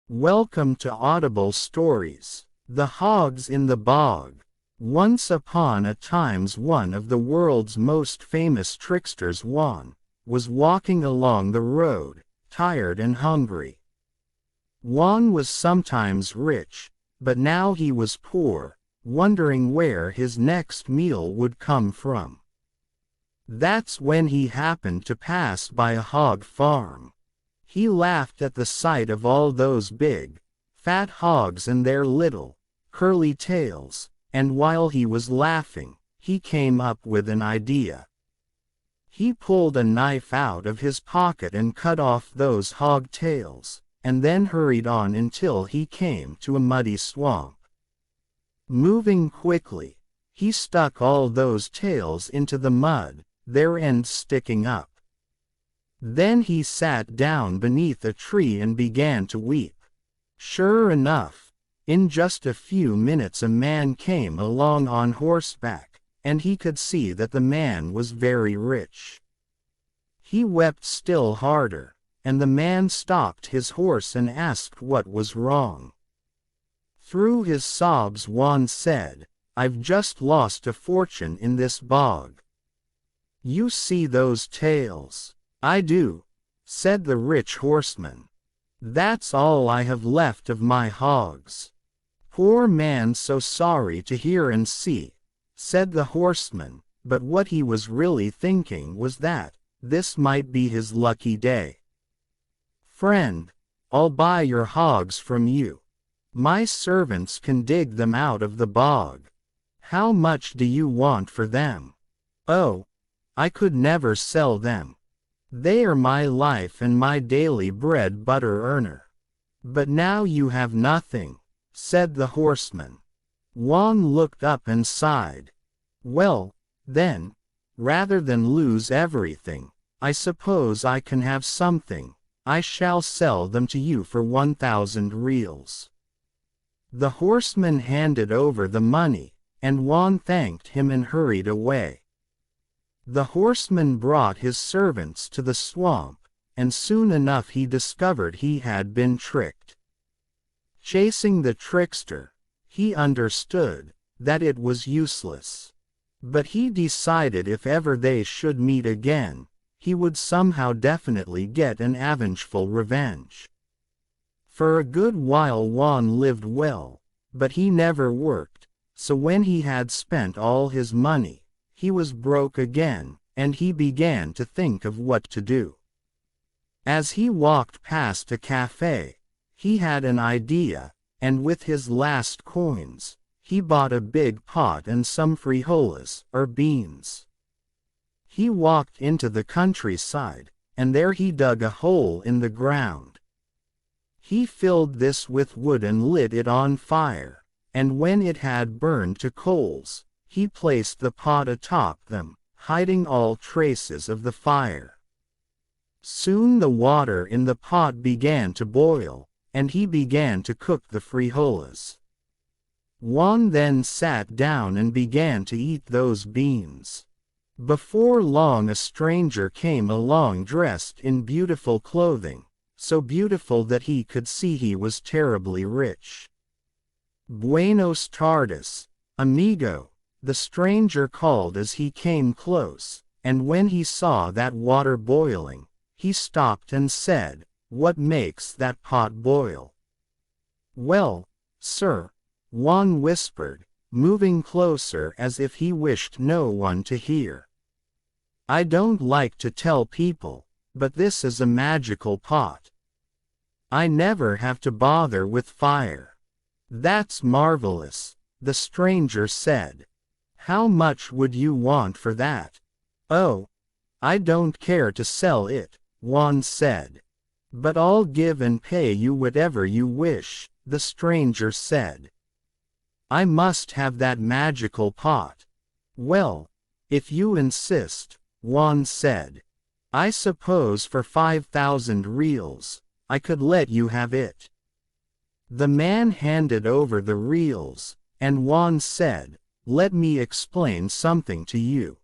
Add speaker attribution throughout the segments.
Speaker 1: Welcome to Audible Stories. The Hogs in the Bog. Once upon a times one of the world's most famous tricksters, Juan, was walking along the road, tired and hungry. Juan was sometimes rich, but now he was poor, wondering where his next meal would come from. That's when he happened to pass by a hog farm. He laughed at the sight of all those big, fat hogs and their little, curly tails, and while he was laughing, he came up with an idea. He pulled a knife out of his pocket and cut off those hog tails, and then hurried on until he came to a muddy swamp. Moving quickly, he stuck all those tails into the mud, their ends sticking up. Then he sat down beneath a tree and began to weep. Sure enough, in just a few minutes a man came along on horseback, and he could see that the man was very rich. He wept still harder, and the man stopped his horse and asked what was wrong. Through his sobs Juan said, "I've just lost a fortune in this bog." "You see those tails?" "I do," said the rich horseman. "That's all I have left of my hogs." "Poor man, so sorry to hear and see," said the horseman, but what he was really thinking was that this might be his lucky day. "Friend, I'll buy your hogs from you. My servants can dig them out of the bog. How much do you want for them?" "Oh, I could never sell them. They are my life and my daily bread butter earner." "But now you have nothing," said the horseman. Juan looked up and sighed. "Well, then, rather than lose everything, I suppose I can have something. I shall sell them to you for 1,000 reals." The horseman handed over the money, and Juan thanked him and hurried away. The horseman brought his servants to the swamp, and soon enough he discovered he had been tricked. Chasing the trickster, he understood that it was useless. But he decided if ever they should meet again, he would somehow definitely get an avengeful revenge. For a good while Juan lived well, but he never worked, so when he had spent all his money, he was broke again, and he began to think of what to do. As he walked past a cafe, he had an idea, and with his last coins, he bought a big pot and some frijoles, or beans. He walked into the countryside, and there he dug a hole in the ground. He filled this with wood and lit it on fire, and when it had burned to coals, he placed the pot atop them, hiding all traces of the fire. Soon the water in the pot began to boil, and he began to cook the frijoles. Juan then sat down and began to eat those beans. Before long a stranger came along dressed in beautiful clothing, so beautiful that he could see he was terribly rich. "Buenos tardes, amigo," the stranger called as he came close, and when he saw that water boiling, he stopped and said, "What makes that pot boil?" "Well, sir," Juan whispered, moving closer as if he wished no one to hear, "I don't like to tell people, but this is a magical pot. I never have to bother with fire." "That's marvelous," the stranger said. "How much would you want for that?" "Oh, I don't care to sell it," Juan said. "But I'll give and pay you whatever you wish," the stranger said. "I must have that magical pot." "Well, if you insist," Juan said, "I suppose for 5,000 reals, I could let you have it." The man handed over the reals, and Juan said, "Let me explain something to you.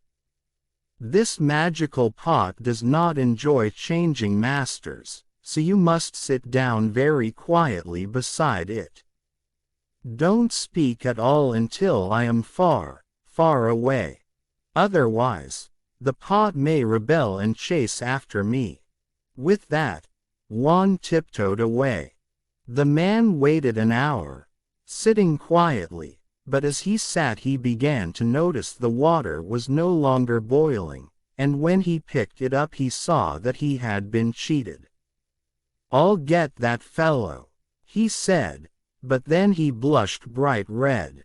Speaker 1: This magical pot does not enjoy changing masters, so you must sit down very quietly beside it. Don't speak at all until I am far, far away. Otherwise, the pot may rebel and chase after me." With that, Juan tiptoed away. The man waited an hour, sitting quietly, but as he sat he began to notice the water was no longer boiling, and when he picked it up he saw that he had been cheated. "I'll get that fellow," he said, but then he blushed bright red.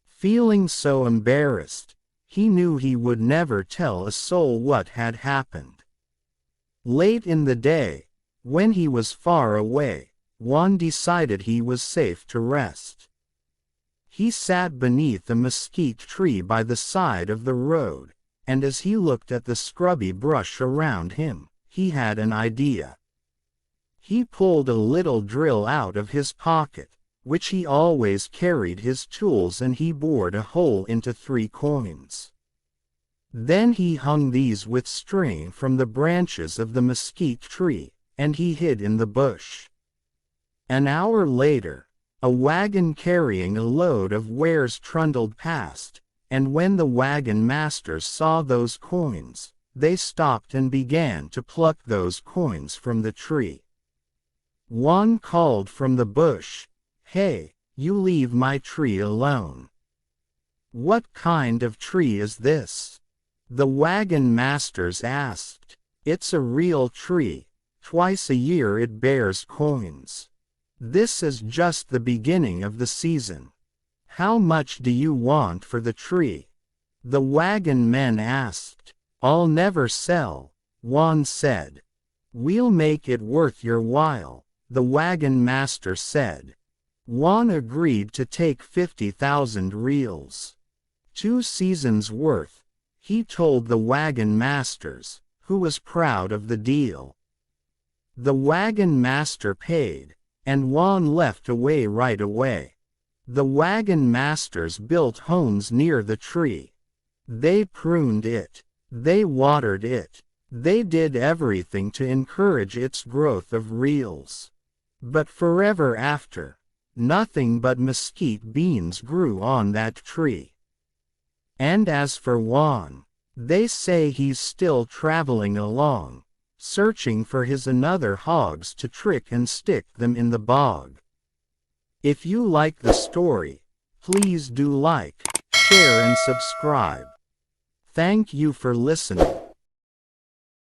Speaker 1: Feeling so embarrassed, he knew he would never tell a soul what had happened. Late in the day, when he was far away, Juan decided he was safe to rest. He sat beneath a mesquite tree by the side of the road, and as he looked at the scrubby brush around him, he had an idea. He pulled a little drill out of his pocket, which he always carried his tools, and he bored a hole into 3 coins. Then he hung these with string from the branches of the mesquite tree, and he hid in the bush. An hour later, a wagon carrying a load of wares trundled past, and when the wagon masters saw those coins, they stopped and began to pluck those coins from the tree. Juan called from the bush, "Hey, you leave my tree alone." "What kind of tree is this?" the wagon masters asked. "It's a real tree. Twice a year it bears coins. This is just the beginning of the season. How much do you want for the tree?" the wagon men asked. "I'll never sell," Juan said. "We'll make it worth your while," the wagon master said. Juan agreed to take 50,000 reals. 2 seasons' worth, he told the wagon masters, who was proud of the deal. The wagon master paid, and Juan left away right away. The wagon masters built homes near the tree. They pruned it. They watered it. They did everything to encourage its growth of reals. But forever after, nothing but mesquite beans grew on that tree. And as for Juan, they say he's still traveling along, searching for his another hogs to trick and stick them in the bog. If you like the story, please do like, share and subscribe. Thank you for listening.